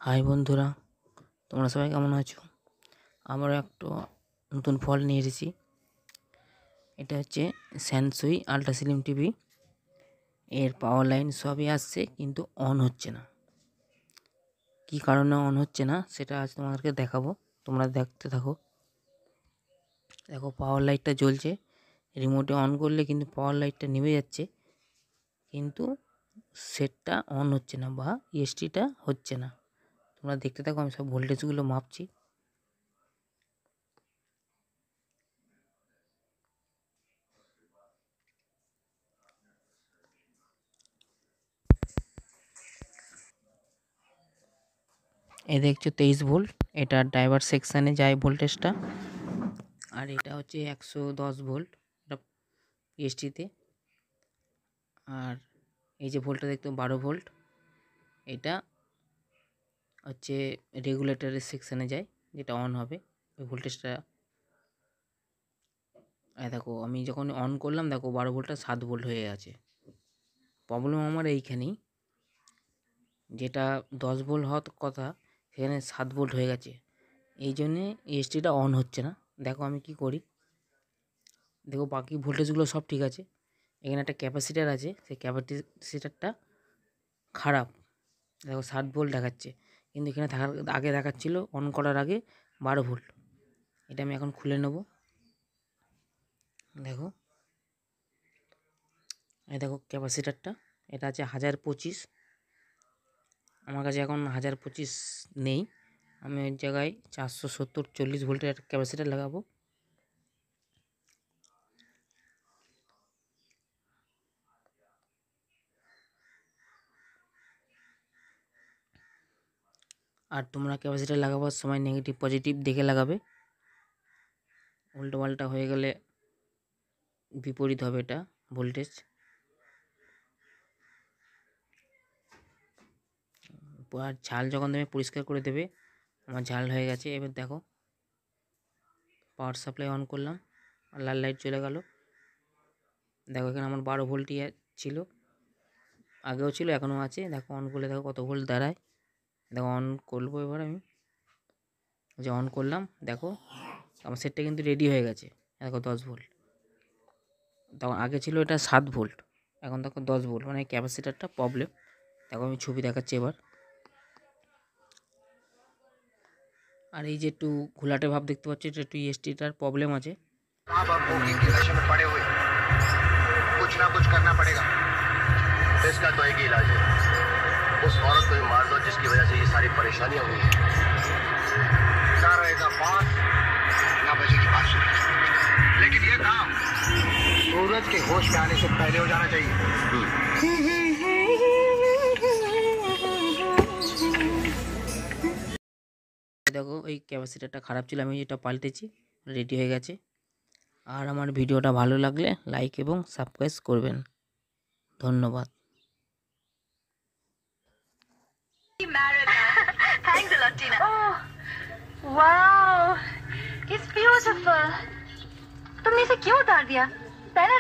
High বন্ধুরা, তোমরা সবাই কেমন আছো? আবারও একটা নতুন ফল নিয়ে এসেছি। এটা হচ্ছে স্যামসুই আল্ট্রা স্লিম টিভি। এর পাওয়ার লাইন সবই আসছে, কিন্তু অন হচ্ছে না। কি কারণে অন হচ্ছে না সেটা আজ তোমাদেরকে দেখাবো। তোমরা দেখতে থাকো। দেখো, পাওয়ার লাইটটা জ্বলছে। রিমোটে অন করলে কিন্তু পাওয়ার লাইটটা নিভে যাচ্ছে, কিন্তু সেটটা অন হচ্ছে না বা ইএসটিটা হচ্ছে না। তোমরা দেখতে থাকো, আমি সব ভোল্টেজগুলো মাপছি। এই দেখছো 23 ভোল্ট। এটা ড্রাইভার সেকশানে যায় ভোল্টেজটা। আর এটা হচ্ছে 110 ভোল্ট, এটা ইএসটিতে। আর এই যে ভোল্টটা দেখতো 12 ভোল্ট, এটা হচ্ছে রেগুলেটরের সেকশানে যায়, যেটা অন হবে ওই ভোল্টেজটা। দেখো, আমি যখন অন করলাম, দেখো 12 ভোল্টটা 7 ভোল্ট হয়ে আছে। প্রবলেম আমার এইখানেই, যেটা 10 ভোল্ট হওয়ার কথা সেখানে 7 ভোল্ট হয়ে গেছে। এই জন্যে ইএসটিটা অন হচ্ছে না। দেখো আমি কি করি। দেখো, বাকি ভোল্টেজগুলো সব ঠিক আছে। এখানে একটা ক্যাপাসিটার আছে, সেই ক্যাপাসিটারটা খারাপ। দেখো 7 ভোল্ট দেখাচ্ছে, কিন্তু এখানে থাকার আগে দেখাচ্ছিল অন করার আগে 12 ভোল্ট। এটা আমি এখন খুলে নেব। দেখো, এই দেখো ক্যাপাসিটারটা, এটা আছে 1025। আমার কাছে এখন 1025 নেই। আমি ওই জায়গায় 470 40 ভোল্টের একটা ক্যাপাসিটার লাগাবো। আর তোমরা ক্যাপাসিটার লাগাবার সময় নেগেটিভ পজিটিভ দেখে লাগাবে। উল্টো পাল্টা হয়ে গেলে বিপরীত হবে এটা ভোল্টেজ। আর ঝাল যখন তুমি পরিষ্কার করে দেবে। আমার ঝাল হয়ে গেছে। এবার দেখো, পাওয়ার সাপ্লাই অন করলাম আর লাল লাইট চলে গেল। দেখো, এখানে আমার 12 ভোল্টই ছিল, আগেও ছিল, এখনও আছে। দেখো অন করলে দেখো কত ভোল্ট দাঁড়ায়। দেখো অন করবো এবার আমি, যে অন করলাম, দেখো আমার সেটটা কিন্তু রেডি হয়ে গেছে। দেখো 10 ভোল্ট। তখন আগে ছিল এটা 7 ভোল্ট, এখন দেখো 10 ভোল্ট, মানে ক্যাপাসিটারটা প্রবলেম। দেখো আমি ছবি দেখাচ্ছি এবার। আর এই যে একটু ঘোলাটে ভাব দেখতে পাচ্ছি, এটা একটু ইএসটিটার প্রবলেম আছে। कुछ ना कुछ करना पड़ेगा। इसका तो एक ही इलाज है, उस औरत को ही मार दो जिसकी वजह से ये सारी परेशानियां हुई हैं। ना रहेगा बात, ना बचेगी बांसुरी। लेकिन ये काम सूरज के होश में आने से पहले हो जाना चाहिए। দেখো, এই ক্যাপাসিটারটা খারাপ ছিল, আমি এটা পাল্টেছি, রেডি হয়ে গেছে। আর আমার ভিডিওটা ভালো লাগলে লাইক এবং সাবস্ক্রাইব করবেন। ধন্যবাদ। Thanks a lot, Tina. Oh, wow, it's beautiful. तुमने इसे क्यों उतार दिया? पहले